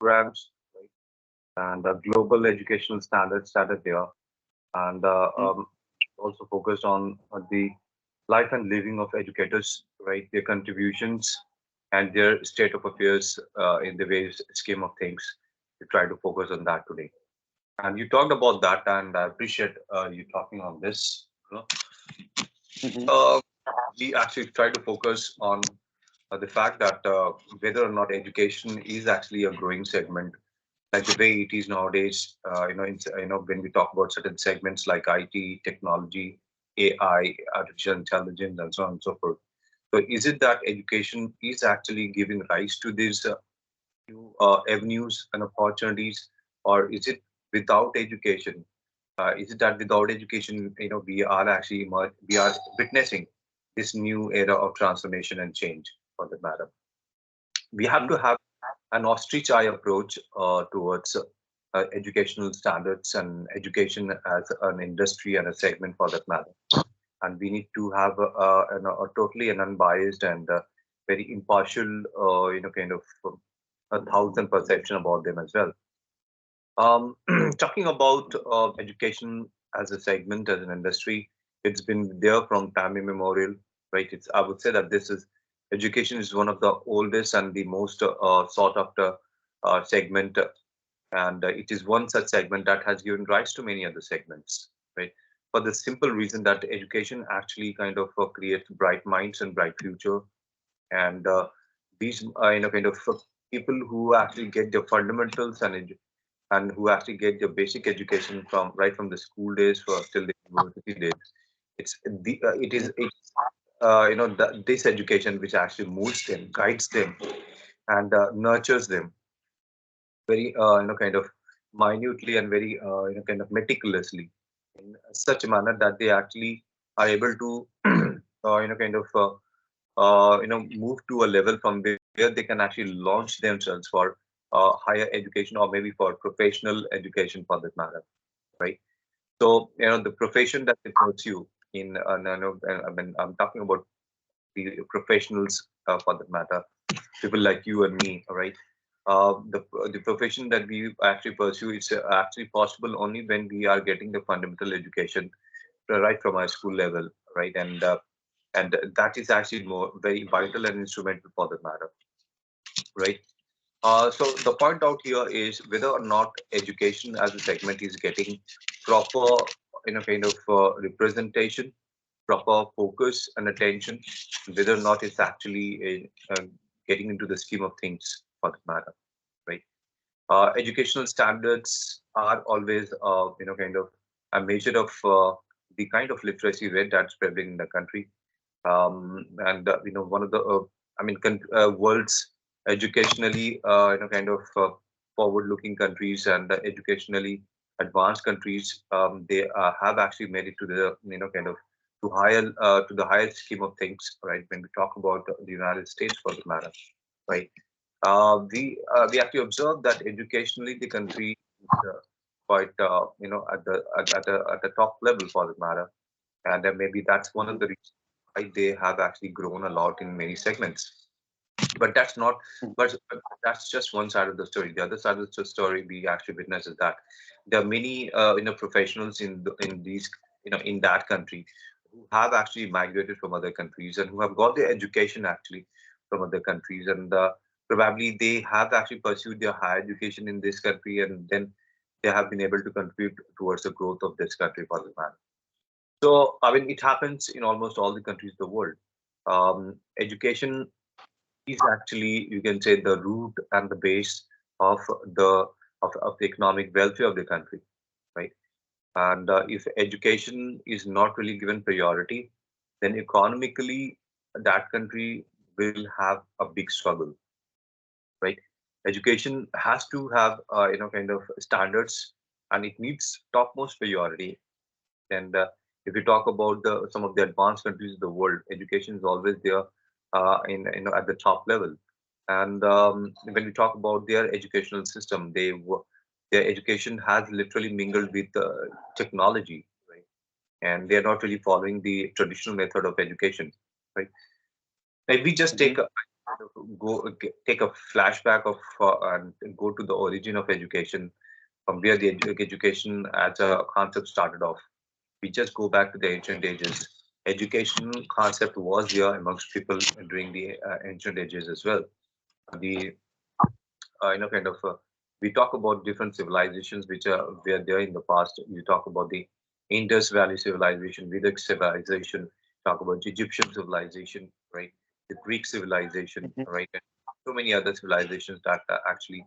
programs, right? And global educational standards that are there, and also focused on the life and living of educators, right? Their contributions and their state of affairs in the various scheme of things. We try to focus on that today. And you talked about that, and I appreciate you talking on this. You know, Mm-hmm. uh, we actually try to focus on the fact that whether or not education is actually a growing segment, like the way it is nowadays. When we talk about certain segments like IT, technology, AI, artificial intelligence, and so on and so forth. So, is it that education is actually giving rise to these new avenues and opportunities, or is it without education? Is it that without education, we are actually we are witnessing this new era of transformation and change for that matter? We have to have an ostrich eye approach towards educational standards and education as an industry and a segment for that matter. And we need to have a totally an unbiased and very impartial, kind of a thousand perception about them as well. Talking about education as a segment, as an industry, it's been there from time immemorial, right? I would say that this is education is one of the oldest and the most sought after segment, and it is one such segment that has given rise to many other segments, right? For the simple reason that education actually kind of creates bright minds and bright future, and these kind of people who actually get their fundamentals and who actually get their basic education from right from the school days for till the university days. It is this education which actually moves them, guides them, and nurtures them very kind of minutely and very kind of meticulously in such a manner that they actually are able to kind of move to a level from where they can actually launch themselves for higher education or maybe for professional education for that matter, right? So the profession that they pursue in I mean, I'm talking about the professionals for that matter, people like you and me, all right? The profession that we actually pursue is actually possible only when we are getting the fundamental education right from our school level, right? And that is actually more very vital and instrumental for that matter, right? So the point out here is whether or not education as a segment is getting proper, kind of representation, proper focus and attention, whether or not it's actually getting into the scheme of things for that matter, right? Educational standards are always, kind of a measure of the kind of literacy rate that's prevalent in the country. And one of the world's educationally kind of forward-looking countries and educationally advanced countries, they have actually made it to the kind of to the higher scheme of things, right? When we talk about the United States for the matter, right? We actually observe that educationally the country is quite at the top level for the matter, and maybe that's one of the reasons why they have actually grown a lot in many segments. But that's not, but that's just one side of the story. The other side of the story we actually witness is that there are many professionals in these in that country who have actually migrated from other countries and who have got their education actually from other countries, and probably they have actually pursued their higher education in this country, and then they have been able to contribute towards the growth of this country for the man. So, I mean, it happens in almost all the countries of the world. Education is actually, you can say, the root and the base of the of the economic welfare of the country, right? And if education is not really given priority, then economically that country will have a big struggle, right? Education has to have kind of standards, and it needs topmost priority. And if you talk about some of the advanced countries of the world, education is always there in at the top level. And when we talk about their educational system, their education has literally mingled with technology, right? And they are not really following the traditional method of education, right? If we just take Mm-hmm. take a flashback of and go to the origin of education, from where the education as a concept started off. We just go back to the ancient ages. Education concept was there amongst people during the ancient ages as well. The kind of we talk about different civilizations which were there in the past. You talk about the Indus Valley civilization, Vedic civilization, talk about Egyptian civilization, right? The Greek civilization, Mhm. right? And so many other civilizations that actually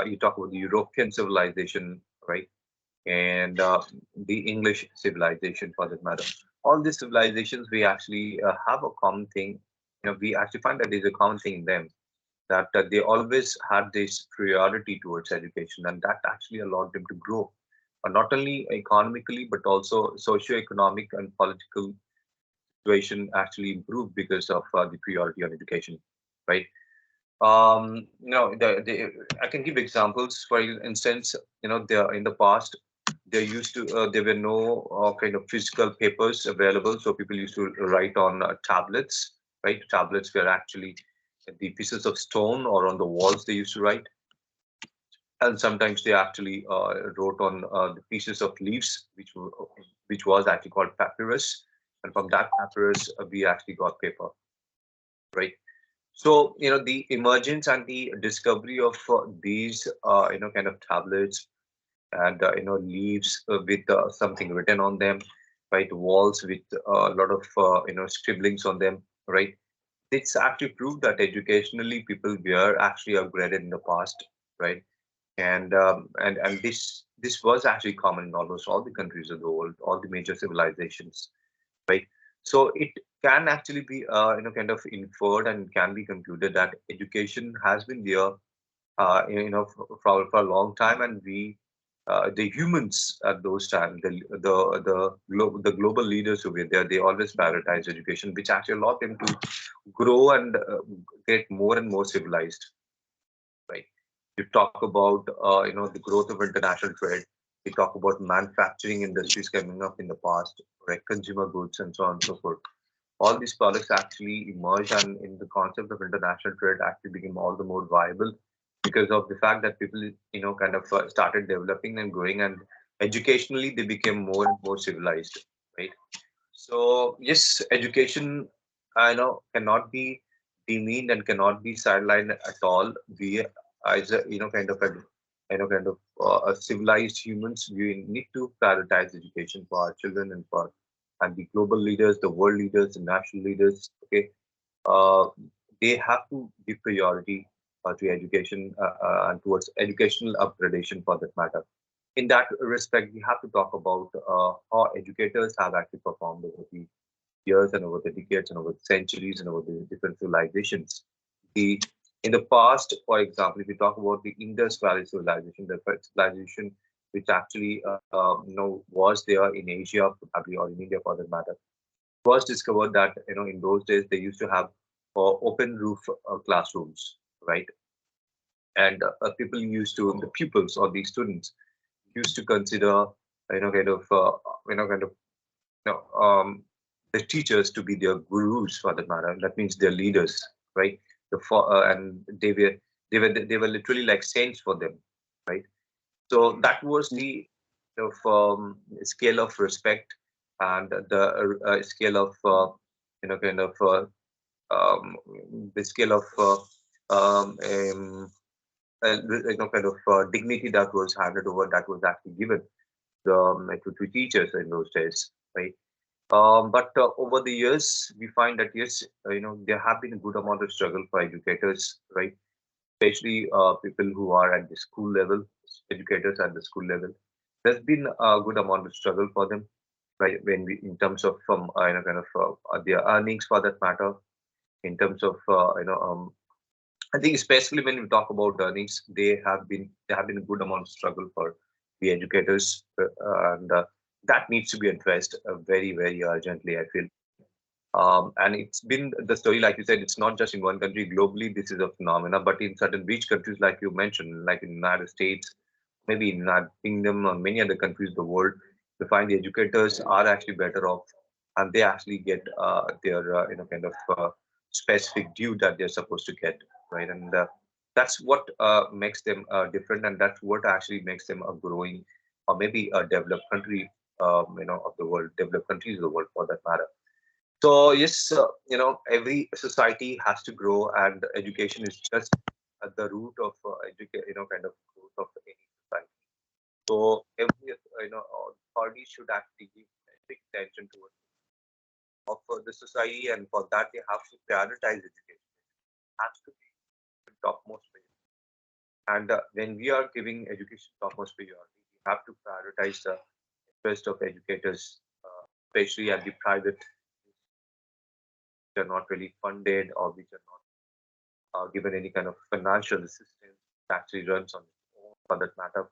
you talk about the European civilization, right? And the English civilization for that matter. All these civilizations, we actually have a common thing. We actually find that there's a common thing in them, that they always had this priority towards education, and that actually allowed them to grow, not only economically but also socio-economic and political situation actually improved because of the priority on education, right? I can give examples. For instance, there in the past, there were no kind of physical papers available, so people used to write on tablets, right? Tablets were actually the pieces of stone, or on the walls they used to write, and sometimes they actually wrote on the pieces of leaves, which was actually called papyrus, and from that papyrus we actually got paper, right? So, the emergence and the discovery of these, kind of tablets and, leaves with something written on them, right? Walls with a lot of, scribblings on them, right? It's actually proved that educationally people were actually upgraded in the past, right? And this was actually common in almost all the countries of the world, all the major civilizations, right? So it can actually be, kind of inferred and can be concluded that education has been there, for a long time, and the humans at those times, the global leaders who were there, they always prioritize education, which actually allowed them to grow and get more and more civilized, right? You talk about, the growth of international trade. We talk about manufacturing industries coming up in the past, right? Consumer goods and so on and so forth. All these products actually emerged, and in the concept of international trade actually became all the more viable because of the fact that people, kind of started developing and growing, and educationally they became more and more civilized, right? So yes, education, I know, cannot be demeaned and cannot be sidelined at all. We, as a, kind of a civilized humans, we need to prioritize education for our children and the global leaders, the world leaders, the national leaders. Okay, uh, they have to give priority to education and towards educational upgradation for that matter. In that respect, we have to talk about how educators have actually performed over the years and over the decades and over the centuries and over the different civilizations. The In the past, for example, if we talk about the Indus Valley civilization, the first civilization which actually was there in Asia, probably, or in India for that matter, was discovered that in those days they used to have open roof classrooms, right? And people used to, the pupils or the students used to consider kind of kind of the teachers to be their gurus for that matter. That means their leaders, right? And they were literally like saints for them, right? So that was the of scale of respect, and the scale of kind of the scale of kind of dignity that was handed over, that was actually given to teachers in those days, right? But over the years, we find that yes, there have been a good amount of struggle for educators, right? Especially people who are at the school level, educators at the school level. There's been a good amount of struggle for them, right? When we, in terms of from kind of their earnings for that matter, in terms of I think especially when we talk about earnings, there have been a good amount of struggle for the educators, and that needs to be addressed very urgently, I feel. And it's been the story, like you said, it's not just in one country. Globally, this is a phenomena, but in certain rich countries, like you mentioned, like in the United States, maybe in United Kingdom, or many other countries of the world, we find the educators are actually better off, and they actually get their kind of specific due that they're supposed to get, right? And that's what makes them different, and that's what actually makes them a growing or maybe a developed country, of the world, developed countries of the world for that matter. So yes, every society has to grow, and education is just at the root of kind of growth of any society. So every parties should actually give big attention towards of the society, and for that they have to prioritize education. It has to be the topmost priority. And when we are giving education topmost priority, we have to prioritize the interest of educators, especially at the private, which are not really funded or which are not given any kind of financial assistance that actually runs on its own for that matter.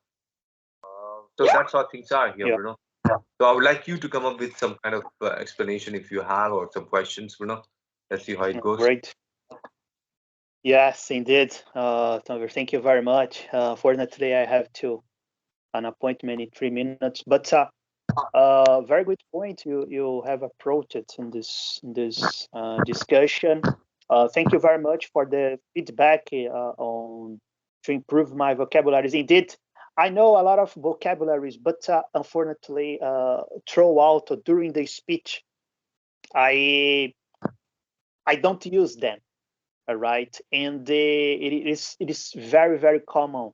So that's how things are here, Yeah. Bruno. So I would like you to come up with some kind of explanation if you have, or some questions, Bruno. Let's see how it goes. Great. Yes, indeed. Tanvir, thank you very much. Fortunately, I have an appointment in 3 minutes, but very good point you have approached it in this discussion. Thank you very much for the feedback on to improve my vocabularies. Indeed, I know a lot of vocabularies, but unfortunately, throughout or during the speech, I don't use them. All right, and it is very common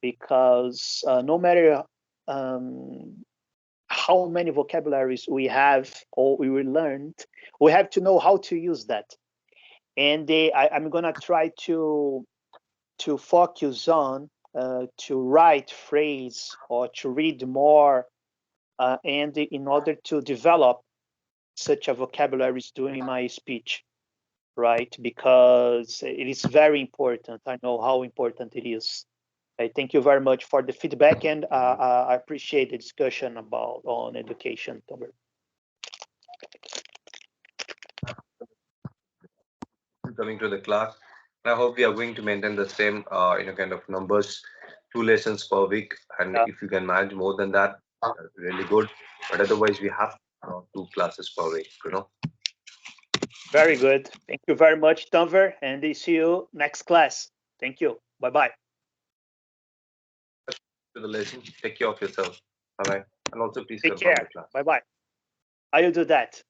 because no matter how many vocabularies we have or we learned, we have to know how to use that. And I'm gonna try to focus on to write phrase or to read more, and in order to develop such a vocabularies during my speech, right? Because it is very important. I know how important it is. I thank you very much for the feedback, and I appreciate the discussion about on education, Tomer. Coming to the class, I hope we are going to maintain the same, kind of numbers, 2 lessons per week, and Yeah, if you can manage more than that, really good. But otherwise, we have 2 classes per week. very good. Thank you very much, Tomer, and see you next class. Thank you. Bye bye. To the lesson, take care of yourself. Bye bye, and also please Take confirm the care. class. Bye bye. I will do that.